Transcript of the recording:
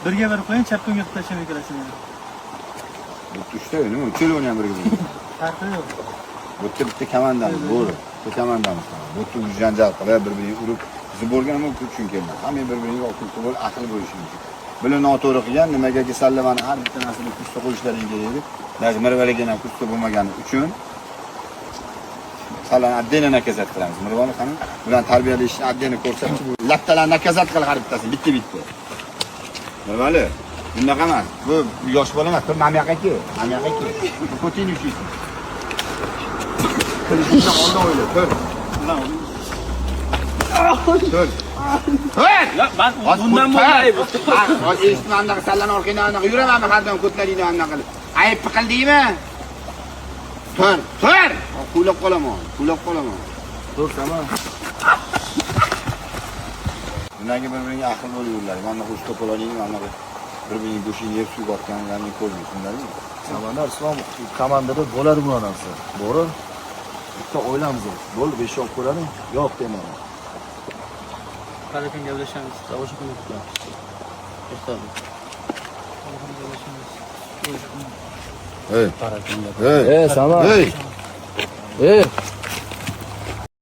Birga berib qo'ying, chapga o'ngga tashlamay kelasizlar. Bu tushda nima? Uchaloni ham birga bo'ladi. Farqi yo'q. Bu bitta komandamiz, bo'ri. Bu komandamiz. Bu tur janjal qilib, bir-birini urib, bizni bo'lgan ham uchun kelmadi. Hamma bir-biriga oqilib bo'lib, aql bo'lishimiz uchun. Bular noto'g'ri qilgan, nimaga kasallamani har bitta narsani kuchda qo'yishlaring kerak edi. Mirvaliga ham kuchda bo'lmagani uchun salan addini nakazat qilamiz. Mirvali qani bilan tarbiyalashni addini ko'rsatib, bu lattalarni nakazat qil har bittasi bitta-bitta. Mirvali, bunaqa emas. Bu yosh bola emas, tur mamyoqqa kel. Mamyoqqa kel. Bu ko'ting uchiysan. Qilishni oldin o'yla, tur. Tur. Hey! Ben bundan bo'lmaydi. Hozir eshitma anaqa sallan orqadan anaqa yuramanmi har doim ko'tlaringdan anaqa qilib. Ayib qildingmi? Tur, tur! Qo'lab qolaman, qo'lab qolaman. Tur, tamam. Bunaqa bir-biriga aql bo'layverlar. Mana bu to'polaring, mana bu bir-birining go'shini yeb suv botganlarini ko'rmaysizlarmi? Samandar Islom komandada bo'ladi bu narsa. Bo'ri. Bitta o'ylamiz. Bo'ldi, 5 olib ko'radim. Yo'q demadim. Qarakan gaplashamiz. Savosh qilib. To'xtadi. Hey. Qarakan. Hey. Sama. Hey. Hey.